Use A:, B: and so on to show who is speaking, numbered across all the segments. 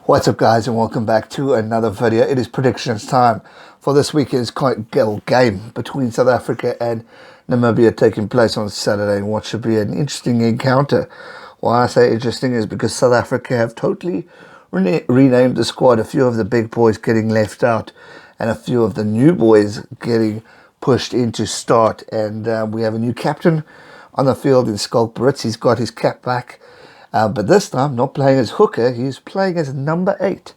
A: What's up, guys, and welcome back to another video. It is predictions time for this weekend's game between South Africa and Namibia taking place on Saturday, and what should be an interesting encounter. Why I say interesting is because South Africa have totally renamed the squad. A few of the big boys getting left out and a few of the new boys getting pushed into start, and we have a new captain on the field in Schalk Brits. He's got his cap back. But this time, not playing as hooker, he's playing as number 8.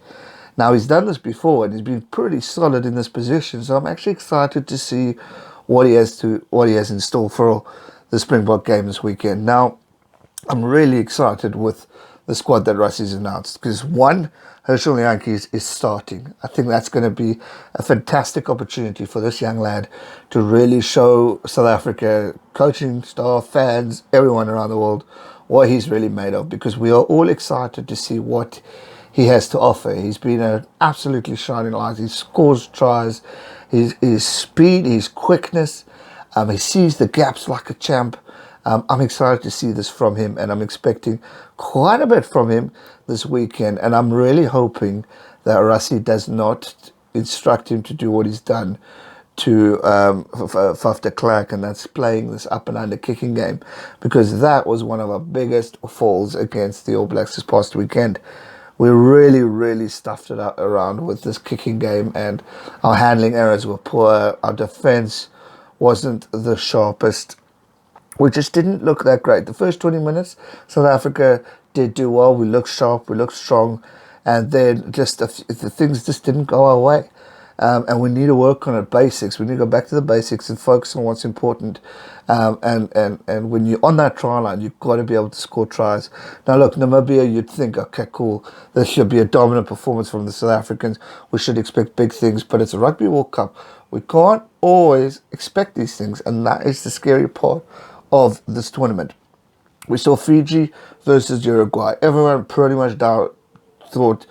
A: Now, he's done this before, and he's been pretty solid in this position, so I'm actually excited to see what he has in store for the Springbok game this weekend. Now, I'm really excited with the squad that Rusty's announced, because one, Herschel Yankees is starting. I think that's going to be a fantastic opportunity for this young lad to really show South Africa, coaching staff, fans, everyone around the world, what he's really made of, because we are all excited to see what he has to offer. He's been an absolutely shining light. He scores tries, his speed, his quickness, he sees the gaps like a champ. I'm excited to see this from him, and I'm expecting quite a bit from him this weekend, and I'm really hoping that Rassie does not instruct him to do what he's done to Faf de Klerk, and that's playing this up and under kicking game, because that was one of our biggest falls against the All Blacks this past weekend. We really stuffed it up around with this kicking game, and our handling errors were poor. Our defense wasn't the sharpest. We just didn't look that great. The first 20 minutes, South Africa did do well. We looked sharp, we looked strong, and then just the things just didn't go our way. And we need to work on the basics. We need to go back to the basics and focus on what's important. And when you're on that try line, you've got to be able to score tries. Now, look, Namibia, you'd think, okay, cool, this should be a dominant performance from the South Africans. We should expect big things, but it's a Rugby World Cup. We can't always expect these things, and that is the scary part of this tournament. We saw Fiji versus Uruguay. Everyone pretty much thought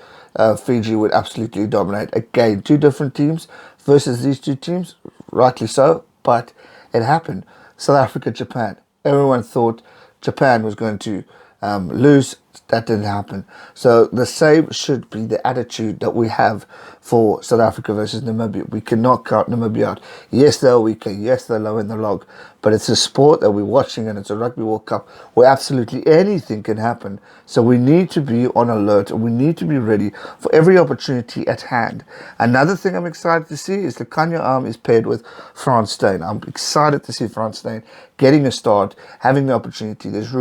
A: Fiji would absolutely dominate. Again, two different teams versus these two teams, rightly so, but it happened. South Africa, Japan. Everyone thought Japan was going to lose. That didn't happen. So the same should be the attitude that we have for South Africa versus Namibia. We cannot count Namibia out. Yes, they're weaker. Yes, they're low in the log. But it's a sport that we're watching, and it's a Rugby World Cup where absolutely anything can happen. So we need to be on alert, and we need to be ready for every opportunity at hand. Another thing I'm excited to see is the Kanya arm is paired with Frans Steyn. I'm excited to see Frans Steyn getting a start, having the opportunity. There's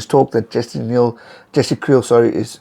A: talk that Jesse Kriel, is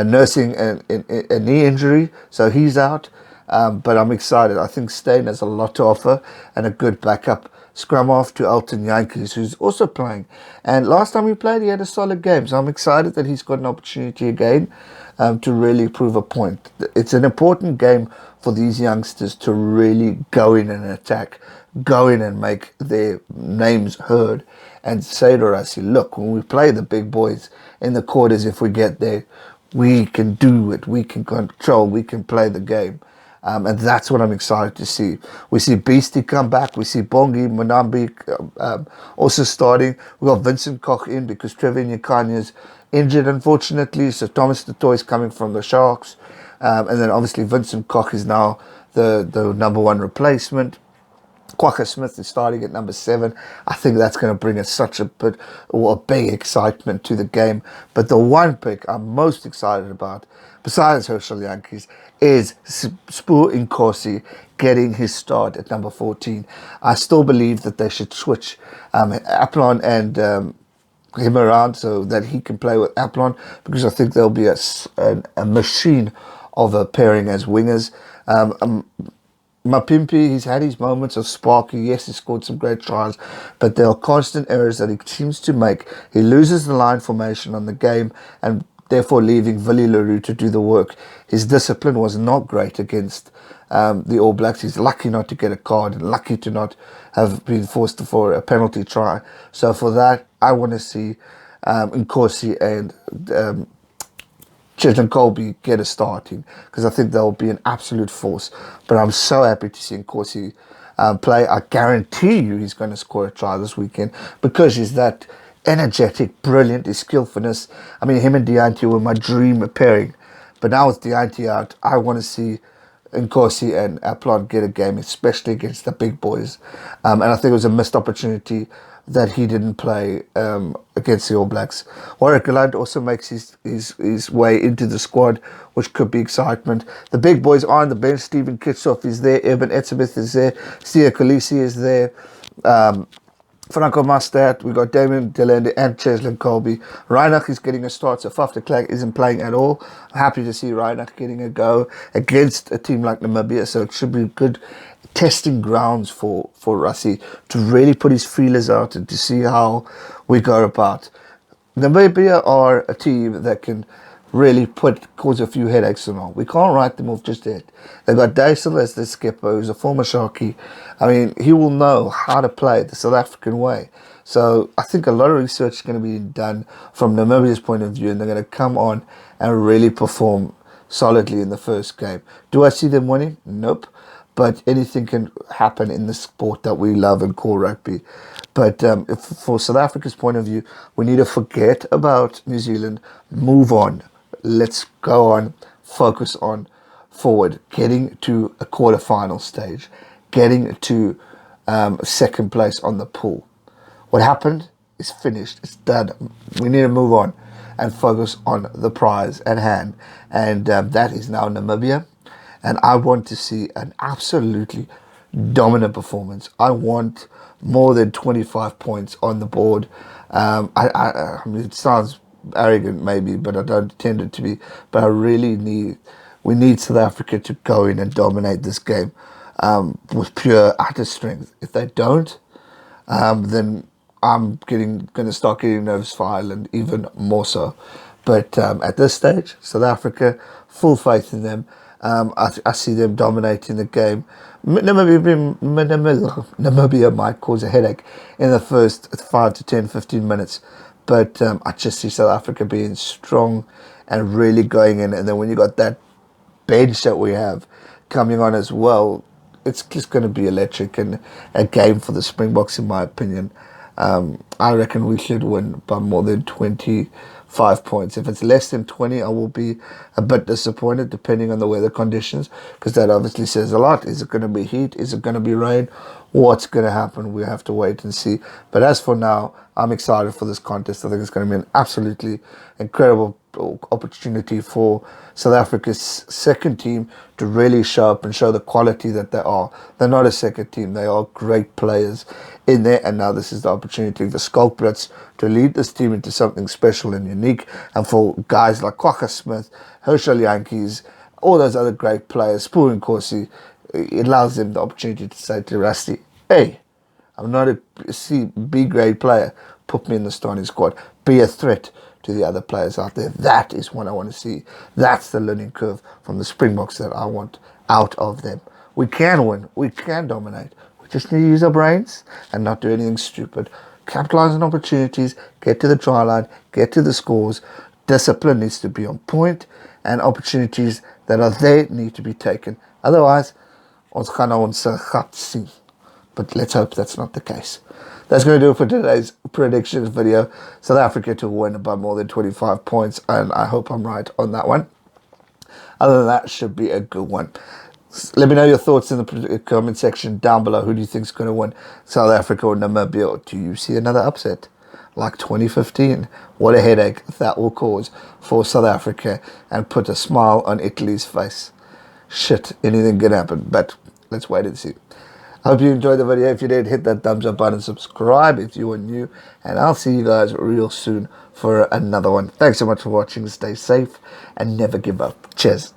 A: nursing a knee injury, so he's out. But I'm excited. I think Steyn has a lot to offer and a good backup. Scrum off to Elton Yankees, who's also playing. And last time he played, he had a solid game. So I'm excited that he's got an opportunity again to really prove a point. It's an important game for these youngsters to really go in and attack, go in and make their names heard, and say to us, look, when we play the big boys in the quarters, if we get there, we can do it, we can control, we can play the game. And that's what I'm excited to see. We see Beastie come back. We see Bongi, Monambi also starting. We got Vincent Koch in because Trevor Nyakanya's injured, unfortunately. So Thomas du Toit is coming from the Sharks. And then obviously Vincent Koch is now the number 1 replacement. Quagga Smith is starting at number 7. I think that's going to bring us such a big excitement to the game. But the one pick I'm most excited about, besides Herschel Yankees, is Spur Nkosi getting his start at number 14. I still believe that they should switch Aplon and him around so that he can play with Aplon, because I think there'll be a machine of a pairing as wingers. Mapimpi, he's had his moments of sparking. Yes, he scored some great tries, but there are constant errors that he seems to make. He loses the line formation on the game, and therefore leaving Willie Leroux to do the work. His discipline was not great against the All Blacks. He's lucky not to get a card, and lucky to not have been forced for a penalty try. So for that, I want to see Nkosi and Chilton Colby get a starting, because I think they'll be an absolute force. But I'm so happy to see Nkosi play. I guarantee you he's going to score a try this weekend, because he's that energetic, brilliant, his skillfulness. I mean, him and Deontay were my dream pairing. But now with the ante out, I want to see Nkosi and Aplan get a game, especially against the big boys. And I think it was a missed opportunity that he didn't play against the All Blacks. Warwick Gallant also makes his way into the squad, which could be excitement. The big boys are on the bench. Stephen Kitsoff is there. Eben Etzebeth is there. Sia Khaleesi is there. Franco Mustard, we got Damien Delende and Cheslin Colby. Reinach is getting a start, so Faf de Klerk isn't playing at all. I'm happy to see Reinach getting a go against a team like Namibia, so it should be good testing grounds for Rassie to really put his feelers out and to see how we go about. Namibia are a team that can really cause a few headaches and all. We can't write them off just yet. They've got Dysel as the skipper, who's a former Sharky. I mean, he will know how to play the South African way. So I think a lot of research is going to be done from Namibia's point of view, and they're going to come on and really perform solidly in the first game. Do I see them winning? Nope. But anything can happen in the sport that we love and call rugby. But for South Africa's point of view, we need to forget about New Zealand, move on. Let's go on, focus on forward, getting to a quarterfinal stage, getting to second place on the pool. What happened is finished. It's done. We need to move on and focus on the prize at hand. And that is now Namibia. And I want to see an absolutely dominant performance. I want more than 25 points on the board. I mean, it sounds arrogant maybe, but I don't intend it to be. But we need South Africa to go in and dominate this game with pure utter strength. If they don't, then I'm going to start getting nervous for Ireland even more so. But at this stage, South Africa, full faith in them. I see them dominating the game. Namibia might cause a headache in the first 5 to 10, 15 minutes. But I just see South Africa being strong and really going in. And then when you got that bench that we have coming on as well, it's just going to be electric and a game for the Springboks, in my opinion. I reckon we should win by more than 25 points. If it's less than 20, I will be a bit disappointed, depending on the weather conditions, because that obviously says a lot. Is it going to be heat? Is it going to be rain? What's going to happen? We have to wait and see. But as for now, I'm excited for this contest. I think it's going to be an absolutely incredible opportunity for South Africa's second team to really show up and show the quality that they are. They're not a second team. They are great players in there. And now this is the opportunity for Schalk Brits to lead this team into something special and unique. And for guys like Kwagga Smith, Herschel Yankees, all those other great players, Spoo and Corsi, it allows them the opportunity to say to Rusty, hey, I'm not a B grade player. Put me in the starting squad. Be a threat to the other players out there. That is what I want to see. That's the learning curve from the Springboks that I want out of them. We can win. We can dominate. We just need to use our brains and not do anything stupid. Capitalize on opportunities. Get to the try line. Get to the scores. Discipline needs to be on point, and opportunities that are there need to be taken. Otherwise, ons gaan nou ons gat sien. But let's hope that's not the case. That's going to do it for today's predictions video. South Africa to win by more than 25 points, and I hope I'm right on that one. Other than that, should be a good one. Let me know your thoughts in the comment section down below. Who do you think is going to win, South Africa or Namibia? Or do you see another upset like 2015? What a headache that will cause for South Africa and put a smile on Italy's face. Shit, anything could happen, but let's wait and see. I hope you enjoyed the video. If you did, hit that thumbs up button, subscribe if you are new, and I'll see you guys real soon for another one. Thanks so much for watching. Stay safe and never give up. Cheers.